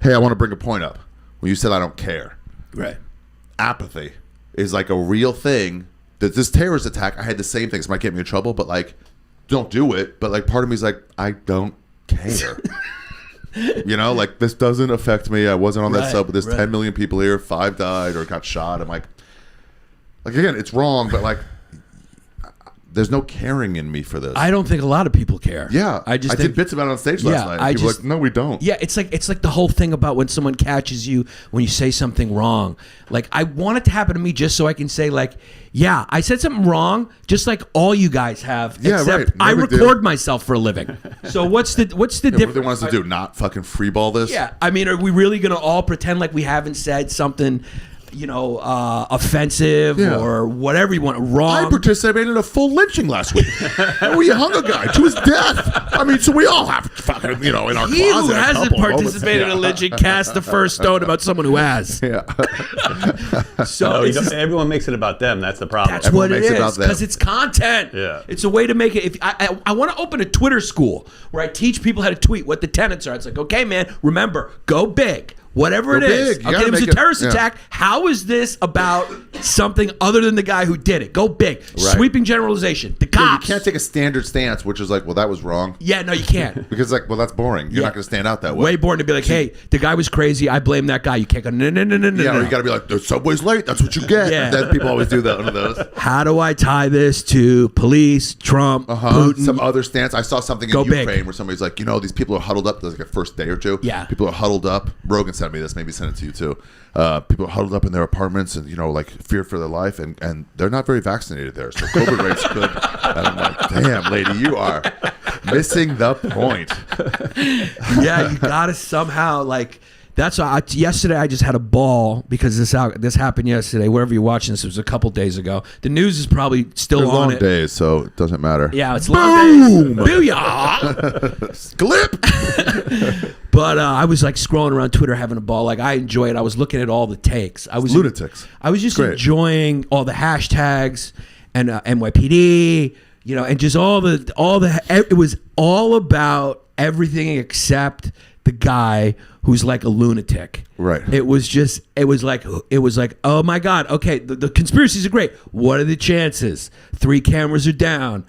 Hey, I want to bring a point up. When you said I don't care. Right. Apathy is like a real thing. That this terrorist attack, I had the same thing. This might get me in trouble, but like, don't do it. But like, part of me is like, I don't care. You know, like, this doesn't affect me. I wasn't on that sub, but there's 10 million people here. 5 died or got shot. I'm like again, it's wrong, but like, there's no caring in me for this. I don't think a lot of people care. Yeah, I did bits about it on stage last night. People were like, no, we don't. Yeah, it's like the whole thing about when someone catches you when you say something wrong. Like, I want it to happen to me just so I can say, like, yeah, I said something wrong, just like all you guys have. Yeah, except I record myself for a living. So what's the difference? What do they want us to do? Not fucking freeball this? Yeah, I mean, are we really gonna all pretend like we haven't said something, you know, offensive or whatever you want, wrong? I participated in a full lynching last week. We hung a guy to his death. I mean, so we all have fucking, you know, in our closet. He who hasn't participated in a lynching cast the first stone about someone who has. Yeah. So everyone makes it about them. That's the problem. That's what it is, because it's content. Yeah. It's a way to make it. If I want to open a Twitter school where I teach people how to tweet, what the tenets are. It's like, okay, man, remember, go big. Whatever it is. Okay, it was a terrorist attack. How is this about something other than the guy who did it? Go big. Right. Sweeping generalization. The cops. You can't take a standard stance, which is like, well, that was wrong. Yeah, no, you can't. Because like, well, that's boring. You're not going to stand out that way. Way boring to be like, hey, the guy was crazy. I blame that guy. You can't go, no. Yeah, or you got to be like, the subway's late. That's what you get. Yeah. That people always do that. One of those. How do I tie this to police, Trump, Putin? Some other stance. I saw something in Ukraine where somebody's like, you know, these people are huddled up. There's like a first day or two. Yeah. People are huddled up. Rogan sent me this. Maybe sent it to you too. People are huddled up in their apartments and, you know, like fear for their life, and they're not very vaccinated there, so COVID rates could. And I'm like, damn, lady, you are missing the point. Yeah, you gotta somehow like. That's why yesterday I just had a ball because this happened yesterday. Wherever you're watching this, it was a couple days ago. The news is probably still on long it. days, so it doesn't matter. Yeah, it's long days. Booyah! Glip! But I was like scrolling around Twitter having a ball. Like, I enjoy it. I was looking at all the takes. I was lunatics. I was just enjoying all the hashtags and NYPD, you know, and just all the. It was all about everything except the guy who's like a lunatic. Right. It was like, oh my God, okay, the conspiracies are great. What are the chances? 3 cameras are down.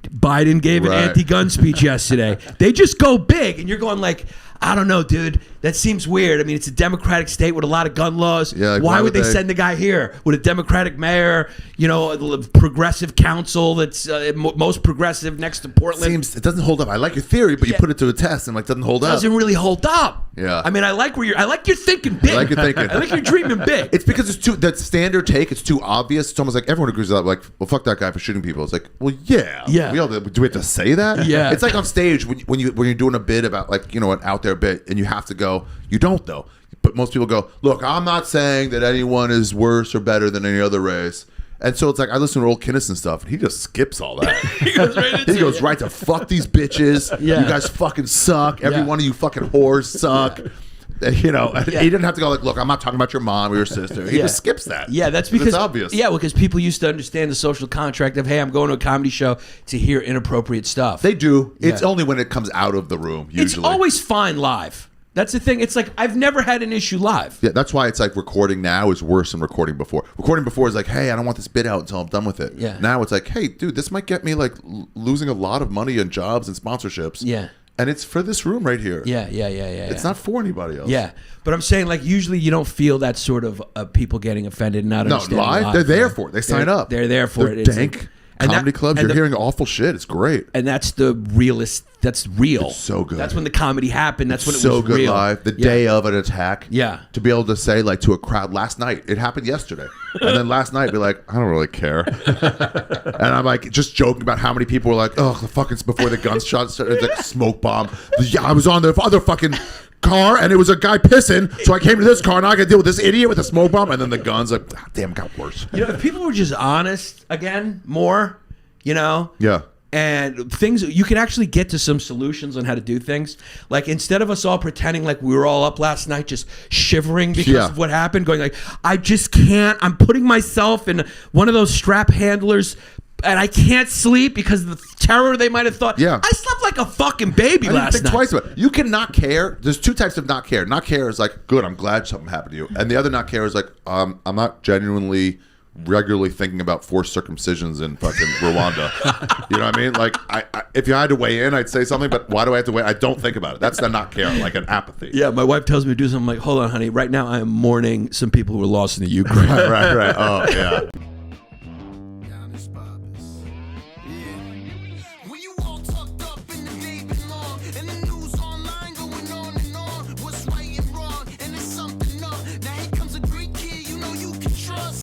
Biden gave an anti-gun speech yesterday. They just go big, and you're going like, I don't know, dude. That seems weird. I mean, it's a democratic state with a lot of gun laws. Yeah, like, why would they send the guy here with a democratic mayor? You know, a progressive council that's most progressive next to Portland. It doesn't hold up. I like your theory, but you put it to a test and like doesn't hold up. Doesn't really hold up. Yeah. I mean, I like your thinking big. I like your thinking. I like your dreaming big. It's because it's too that standard take. It's too obvious. It's almost like everyone agrees with that. Like, well, fuck that guy for shooting people. It's like, well, yeah. We all do we have to say that? Yeah. It's like on stage when you're doing a bit about like, you know, an out there bit, and you have to go. You don't though. But most people go, look, I'm not saying that anyone is worse or better than any other race. And so it's like, I listen to old Kinnison stuff, and he just skips all that. He goes right to fuck these bitches. Yeah. You guys fucking suck. Every one of you fucking whores suck. You know, he didn't have to go like, look, I'm not talking about your mom or your sister. He just skips that. Yeah, that's because it's obvious. Yeah, because people used to understand the social contract of, hey, I'm going to a comedy show to hear inappropriate stuff. They do. It's only when it comes out of the room, usually. It's always fine live. That's the thing. It's like, I've never had an issue live. Yeah, that's why it's like recording now is worse than recording before. Recording before is like, hey, I don't want this bit out until I'm done with it. Yeah. Now it's like, hey, dude, this might get me like losing a lot of money and jobs and sponsorships. Yeah. And it's for this room right here. Yeah. It's not for anybody else. Yeah. But I'm saying, like, usually you don't feel that sort of people getting offended and not understanding live. They're there for it. They sign up. They're there for They're it. Dank comedy clubs. You're hearing awful shit. It's great. And that's the realist. That's real. It's so good. That's when the comedy happened. That's when it was so good real. live. The day of an attack. Yeah. To be able to say like to a crowd last night, it happened yesterday. And then last night be like, I don't really care. And I'm like just joking about how many people were like, oh, the fucking before the gunshot started, like smoke bomb. Yeah, I was on the other fucking car and it was a guy pissing, so I came to this car and I got to deal with this idiot with a smoke bomb, and then the guns like, damn, it got worse. You know, if people were just honest again more, you know? Yeah. And things, you can actually get to some solutions on how to do things. Like, instead of us all pretending like we were all up last night just shivering because of what happened, going like, I just can't, I'm putting myself in one of those strap handlers and I can't sleep because of the terror they might have thought. Yeah. I slept like a fucking baby I didn't last think night. twice about it. You can not care. There's two types of not care. Not care is like, good, I'm glad something happened to you. And the other not care is like, I'm not genuinely regularly thinking about forced circumcisions in fucking Rwanda. You know what I mean? Like, I if you had to weigh in, I'd say something, but why do I have to weigh? I don't think about it. That's the not care, like an apathy. Yeah, my wife tells me to do something. I'm like, hold on, honey. Right now, I am mourning some people who were lost in the Ukraine. Right. Oh, yeah.